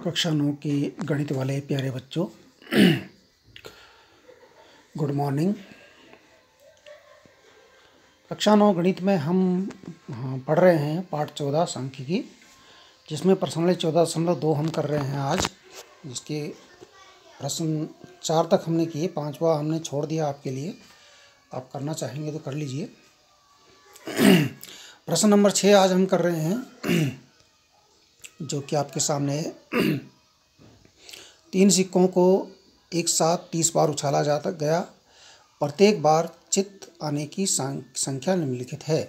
कक्षा 9 के गणित वाले प्यारे बच्चों, गुड मॉर्निंग। कक्षा 9 गणित में हम पढ़ रहे हैं पाठ 14 सांख्यिकी, जिसमें प्रश्नावली 14.2 हम कर रहे हैं आज। जिसके प्रश्न 4 तक हमने किए, 5वां हमने छोड़ दिया आपके लिए। आप करना चाहेंगे तो कर लीजिए। प्रश्न नंबर 6 आज हम कर रहे हैं, जो कि आपके सामने है। 3 सिक्कों को एक साथ 30 बार उछाला जाता गया, प्रत्येक बार चित्त आने की संख्या निम्नलिखित है।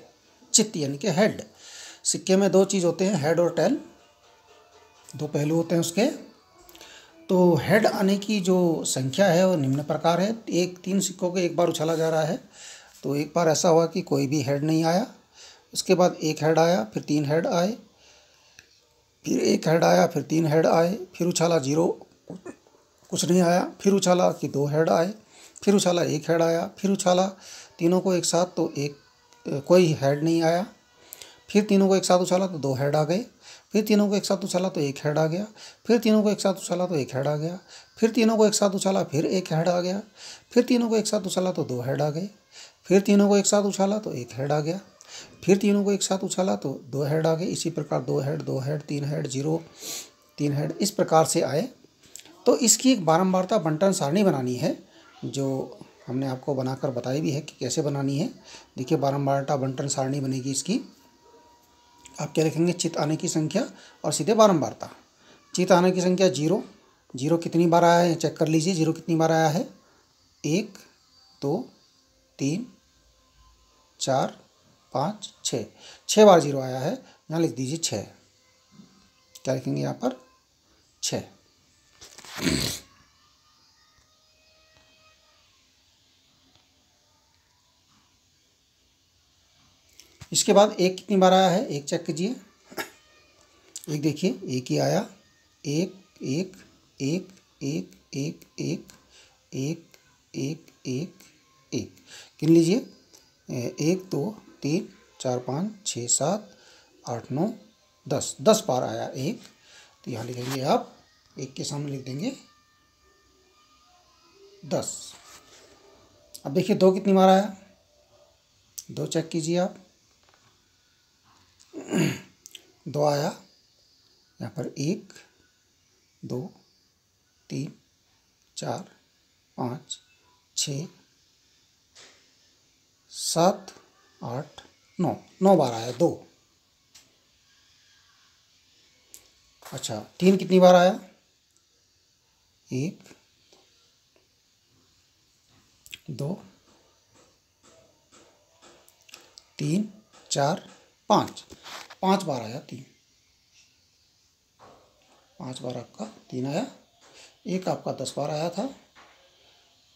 चित्त यानी कि हेड। सिक्के में 2 चीज़ होते हैं, हेड और टेल, 2 पहलू होते हैं उसके। तो हेड आने की जो संख्या है वो निम्न प्रकार है। 3 सिक्कों को एक बार उछाला जा रहा है, तो एक बार ऐसा हुआ कि कोई भी हेड नहीं आया, उसके बाद 1 हेड आया, फिर 3 हेड आए, फिर 1 हेड आया, फिर 3 हेड आए, फिर उछाला 0, कुछ नहीं आया, फिर उछाला कि 2 हेड आए, फिर उछाला 1 हेड आया, फिर उछाला तीनों को एक साथ तो कोई हेड नहीं आया, फिर तीनों को एक साथ उछाला तो 2 हेड आ गए, फिर तीनों को एक साथ उछाला तो 1 हेड आ गया, फिर तीनों को एक साथ उछाला तो 1 हेड आ गया, फिर तीनों को एक साथ उछाला फिर 1 हेड आ गया, फिर तीनों को एक साथ उछाला तो 2 हेड आ गए, फिर तीनों को एक साथ उछाला तो 1 हेड आ गया, फिर तीनों को एक साथ उछाला तो 2 हेड आ गए। इसी प्रकार 2 हेड 2 हेड 3 हेड 0 3 हेड इस प्रकार से आए। तो इसकी एक बारंबारता बंटन सारणी बनानी है, जो हमने आपको बनाकर बताई भी है कि कैसे बनानी है। देखिए, बारंबारता बंटन सारणी बनेगी इसकी। आप क्या लिखेंगे? चित्त आने की संख्या और सीधे बारंबारता। चित्त आने की संख्या 0। 0 कितनी बार आया है चेक कर लीजिए। 0 कितनी बार आया है? 1 2 3 4 5 6 6 बार 0 आया है। यहाँ लिख दीजिए 6। क्या लिखेंगे यहाँ पर? 6। इसके बाद 1 कितनी बार आया है? 1 चेक कीजिए। 1 देखिए, 1 ही आया। 1 1 1 1 1 1 1 1 1 1 गिन लीजिए। 1 2 3 4 5 6 7 8 9 10 10 बार आया 1। तो यहाँ लिखेंगे आप 1 के सामने लिख देंगे 10। अब देखिए 2 कितनी बार आया? 2 चेक कीजिए आप। 2 आया। यहाँ पर 1 2 3 4 5 6 7 8 9 9 बार आया 2। अच्छा, 3 कितनी बार आया? 1 2 3 4 5 5 बार आया 3। 5 बार आपका 3 आया। 1 आपका 10 बार आया था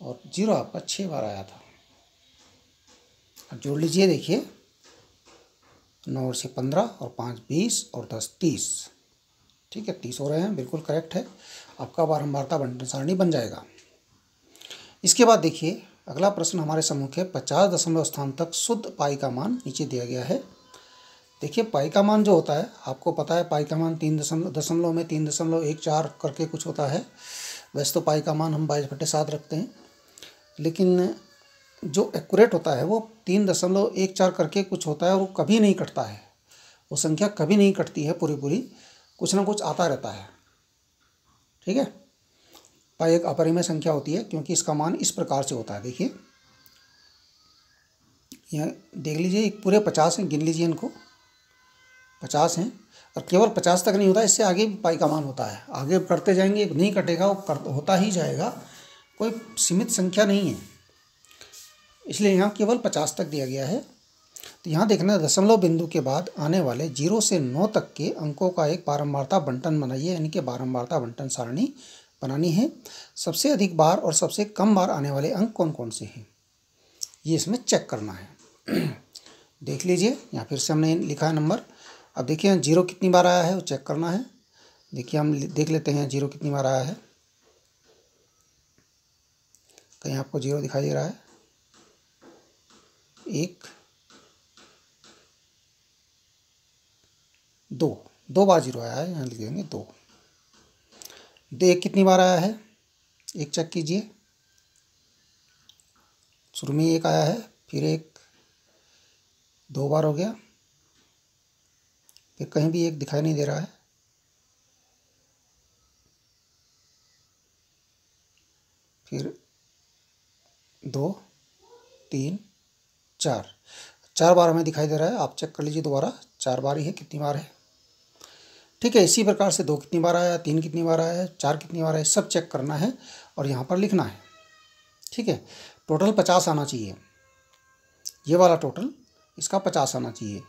और 0 आपका 6 बार आया था। अब जोड़ लीजिए। देखिए, 9 और 6 15 और 5 20 और 10 30। ठीक है, 30 हो रहे हैं, बिल्कुल करेक्ट है। आपका बारंबारता बंटन सारणी बन जाएगा। इसके बाद देखिए, अगला प्रश्न हमारे सम्मुख है। 50 दशमलव स्थान तक शुद्ध पाई का मान नीचे दिया गया है। देखिए, पाई का मान जो होता है, आपको पता है पाई का मान 3 दशमलव में 3.14 करके कुछ होता है। वैसे तो पाई का मान हम 22/7 रखते हैं, लेकिन जो एक्यूरेट होता है वो 3.14 करके कुछ होता है, और वो कभी नहीं कटता है। वो संख्या कभी नहीं कटती है पूरी पूरी, कुछ ना कुछ आता रहता है। ठीक है, पाई एक अपरिमेय संख्या होती है, क्योंकि इसका मान इस प्रकार से होता है। देखिए, यहाँ देख लीजिए, एक पूरे 50 हैं, गिन लीजिए इनको। 50 हैं, और केवल 50 तक नहीं होता, इससे आगे भी पाई का मान होता है। आगे करते जाएंगे, नहीं कटेगा, वो होता ही जाएगा, कोई सीमित संख्या नहीं है। इसलिए यहाँ केवल 50 तक दिया गया है। तो यहाँ देखना, दशमलव बिंदु के बाद आने वाले 0 से 9 तक के अंकों का एक बारंबारता बंटन बनाइए, यानी कि बारंबारता बंटन सारणी बनानी है। सबसे अधिक बार और सबसे कम बार आने वाले अंक कौन कौन से हैं, ये इसमें चेक करना है। देख लीजिए, यहाँ फिर से हमने लिखा है नंबर। अब देखिए, 0 कितनी बार आया है वो चेक करना है। देखिए, हम देख लेते हैं 0 कितनी बार आया है। कहीं आपको 0 दिखाई दे रहा है? 1 2 2 बार 0 आया है, यहाँ लिख देंगे 2। एक कितनी बार आया है, एक चेक कीजिए। शुरू में एक आया है, फिर एक 2 बार हो गया, फिर कहीं भी एक दिखाई नहीं दे रहा है, फिर 2 3 4 बार हमें दिखाई दे रहा है। आप चेक कर लीजिए दोबारा, 4 बार ही है, कितनी बार है। ठीक है, इसी प्रकार से 2 कितनी बार आया, 3 कितनी बार आया, 4 कितनी बार आया, सब चेक करना है और यहाँ पर लिखना है। ठीक है, टोटल 50 आना चाहिए, ये वाला टोटल इसका 50 आना चाहिए।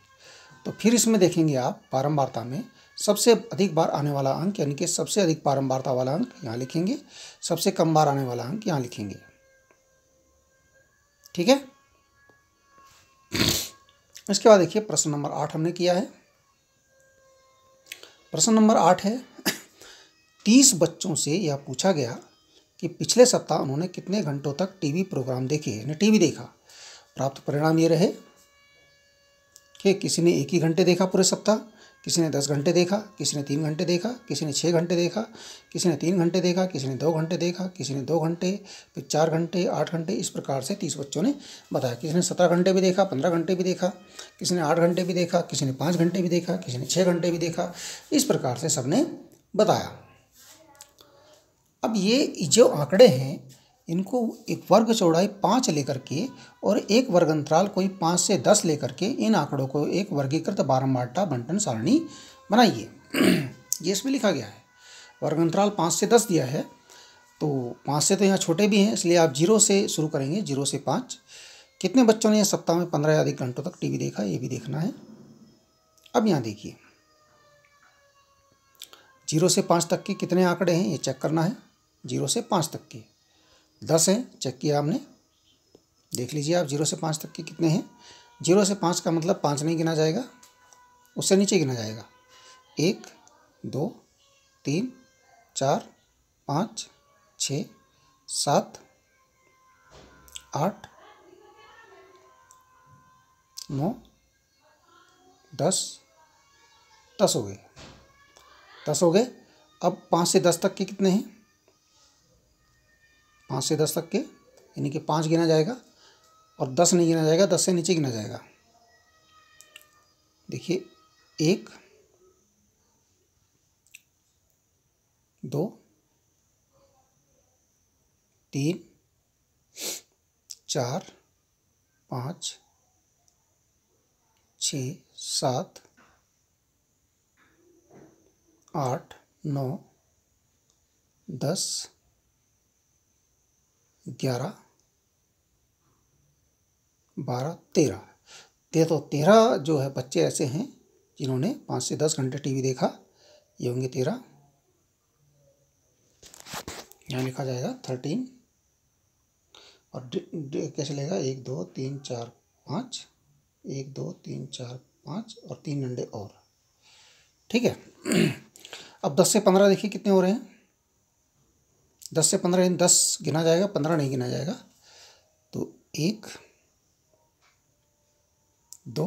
तो फिर इसमें देखेंगे आप बारंबारता में सबसे अधिक बार आने वाला अंक, यानी कि सबसे अधिक बारंबारता वाला अंक यहाँ लिखेंगे, सबसे कम बार आने वाला अंक यहाँ लिखेंगे। ठीक है, इसके बाद देखिए प्रश्न नंबर 8 हमने किया है। प्रश्न नंबर 8 है 30 बच्चों से यह पूछा गया कि पिछले सप्ताह उन्होंने कितने घंटों तक टीवी प्रोग्राम देखे, यानी टीवी देखा। प्राप्त परिणाम ये रहे कि किसी ने 1 ही घंटे देखा पूरे सप्ताह, किसी ने 10 घंटे देखा, किसी ने 3 घंटे देखा, किसी ने 6 घंटे देखा, किसी ने 3 घंटे देखा, किसी ने 2 घंटे देखा, किसी ने 2 घंटे, फिर 4 घंटे, 8 घंटे, इस प्रकार से 30 बच्चों ने बताया। किसी ने 17 घंटे भी देखा, 15 घंटे भी देखा, किसी ने 8 घंटे भी देखा, किसी ने 5 घंटे भी देखा, किसी ने 6 घंटे भी देखा, इस प्रकार से सबने बताया। अब ये जो आंकड़े हैं इनको एक वर्ग चौड़ाई 5 लेकर के और एक वर्ग अंतराल कोई 5 से 10 लेकर के इन आंकड़ों को एक वर्गीकृत बारंबारता बंटन सारणी बनाइए। ये इसमें लिखा गया है, वर्ग अंतराल 5 से 10 दिया है, तो 5 से तो यहाँ छोटे भी हैं, इसलिए आप 0 से शुरू करेंगे, 0 से 5। कितने बच्चों ने सप्ताह में 15 या अधिक घंटों तक टीवी देखा, ये भी देखना है। अब यहाँ देखिए 0 से 5 तक के कितने आंकड़े हैं ये चेक करना है। 0 से 5 तक के 10 हैं, चेक किया आपने, देख लीजिए आप 0 से 5 तक के कितने हैं। 0 से 5 का मतलब 5 नहीं गिना जाएगा, उससे नीचे गिना जाएगा। 1 2 3 4 5 6 7 8 9 10 10 हो गए, 10 हो गए। अब 5 से 10 तक के कितने हैं, 5 से 10 तक के यानी कि 5 गिना जाएगा और 10 नहीं गिना जाएगा, 10 से नीचे गिना जाएगा। देखिए 1 2 3 4 5 6 7 8 9 10 11 12 13। तो 13 जो है बच्चे ऐसे हैं जिन्होंने 5 से 10 घंटे टीवी देखा, ये होंगे 13। यहाँ लिखा जाएगा 13 और कैसे लेगा, 1 2 3 4 5, 1 2 3 4 5 और 3 डंडे और। ठीक है, अब 10 से 15 देखिए कितने हो रहे हैं। 10 से 15 इन 10 गिना जाएगा, 15 नहीं गिना जाएगा। तो 1 2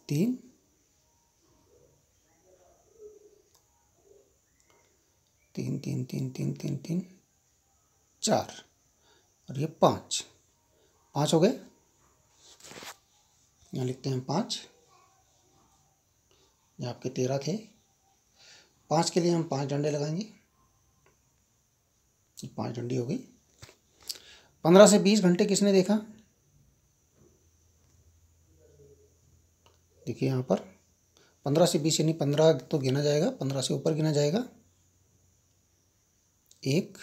3 3 3 3 3 3 3 4 और ये 5 हो गए। यहाँ लिखते हैं 5, ये आपके 13 थे। 5 के लिए हम 5 डंडे लगाएंगे, 5 डंडी हो गई। 15 से 20 घंटे किसने देखा, देखिए यहाँ पर 15 से 20 यानी 15 तो गिना जाएगा, 15 से ऊपर गिना जाएगा। 1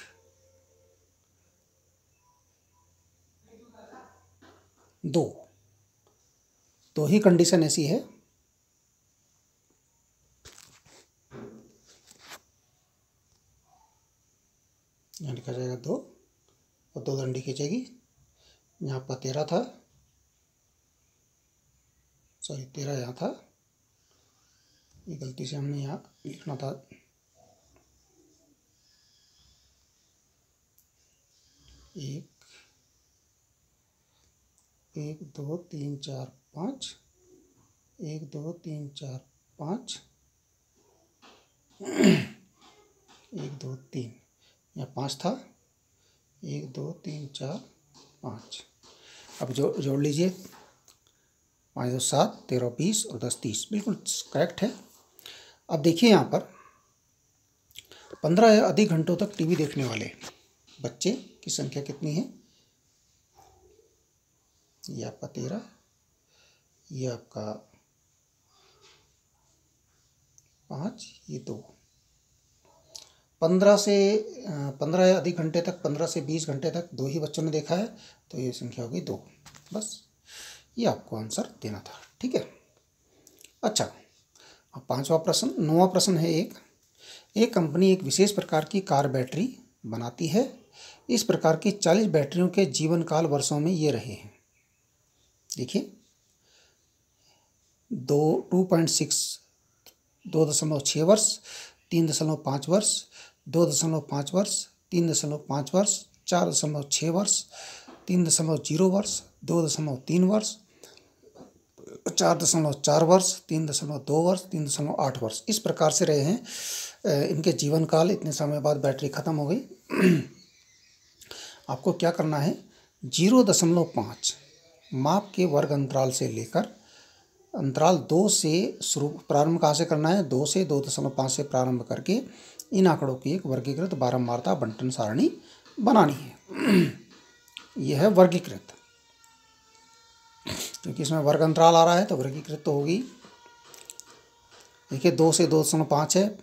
2 ही कंडीशन ऐसी है। यहाँ लिखा जाएगा 2 और 2 डंडी खींचेगी। यहाँ पर 13 था, सॉरी 13 यहाँ था, ये गलती से हमने यहाँ लिखना था। 1 1 2 3 4 5, 1 2 3 4 5 1 2 3, यहाँ 5 था, 1 2 3 4 5। अब जोड़ लीजिए, 5 2 7, 13 20 और 10 30, बिल्कुल करेक्ट है। अब देखिए यहाँ पर 15 या अधिक घंटों तक टीवी देखने वाले बच्चे की संख्या कितनी है? ये आपका 13, ये आपका 5, ये 2। 15 या अधिक घंटे तक, 15 से 20 घंटे तक 2 ही बच्चों ने देखा है, तो ये संख्या होगी 2। बस ये आपको आंसर देना था, ठीक है। अच्छा, अब 5वां प्रश्न, 9वां प्रश्न है। एक कंपनी एक विशेष प्रकार की कार बैटरी बनाती है। इस प्रकार की 40 बैटरियों के जीवन काल वर्षों में ये रहे हैं। देखिए, 2.6 वर्ष, 3.5 वर्ष, 2.5 वर्ष, 3.5 वर्ष, 4.6 वर्ष, 3.0 वर्ष, 2.3 वर्ष, 4.4 वर्ष, 3.2 वर्ष, 3.8 वर्ष, इस प्रकार से रहे हैं। इनके जीवन काल, इतने समय बाद बैटरी ख़त्म हो गई। आपको क्या करना है, 0.5 माप के वर्ग अंतराल से लेकर अंतराल 2 से शुरू, प्रारंभ कहाँ से करना है? 2 से 2.5 से प्रारंभ करके इन आंकड़ों की एक वर्गीकृत बारंबारता बंटन सारणी बनानी है। यह है वर्गीकृत, क्योंकि इसमें वर्ग अंतराल आ रहा है तो वर्गीकृत तो होगी। देखिए, 2 से 2.5 है।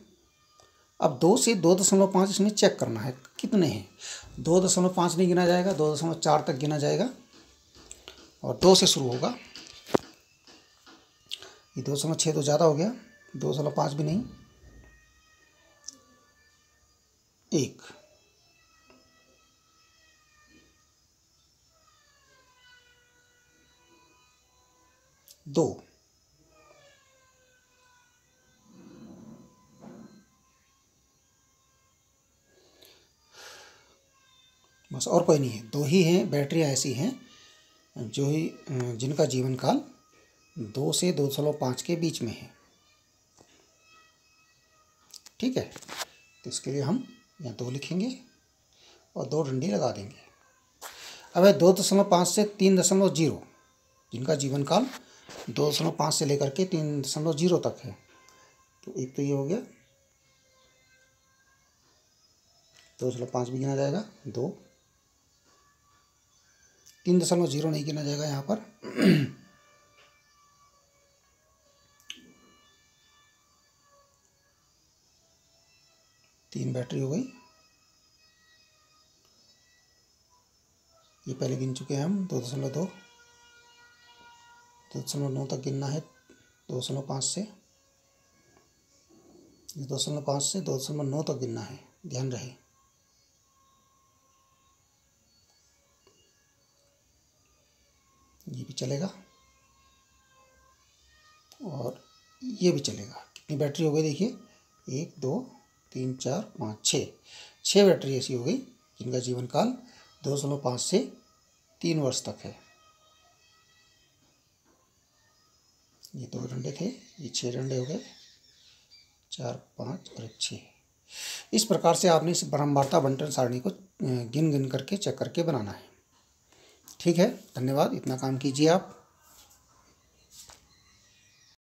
अब 2 से 2.5 इसमें चेक करना है कितने हैं। 2.5 नहीं गिना जाएगा, 2.4 तक गिना जाएगा और 2 से शुरू होगा। ये 2.6 तो ज़्यादा हो गया, 2.5 भी नहीं, 1, 2, बस और कोई नहीं है। 2 ही हैं बैटरियाँ ऐसी हैं जो ही जिनका जीवन काल 2 से 2.5 के बीच में है, ठीक है। तो इसके लिए हम यहाँ 2 लिखेंगे और 2 डंडी लगा देंगे। अब है 2.5 से 3.0, जिनका जीवन काल 2.5 से लेकर के 3.0 तक है। तो एक तो ये हो गया, 2.5 भी गिना जाएगा, 2, 3.0 नहीं गिना जाएगा यहाँ पर। 3 बैटरी हो गई, ये पहले गिन चुके हैं हम। 2.2, 2.9 तक गिनना है 2.5 से, 2.5 से 2.9 तक गिनना है, ध्यान रहे। ये भी चलेगा और ये भी चलेगा। कितनी बैटरी हो गई देखिए, 1 2 3 4 5 6 बैटरी ऐसी हो गई जिनका जीवन काल 2.5 से 3 वर्ष तक है। ये 2 डंडे थे, ये 6 डंडे हो गए, 4 5 और 6। इस प्रकार से आपने इस बारंबारता बंटन सारणी को गिन गिन करके चेक करके बनाना है, ठीक है। धन्यवाद, इतना काम कीजिए आप।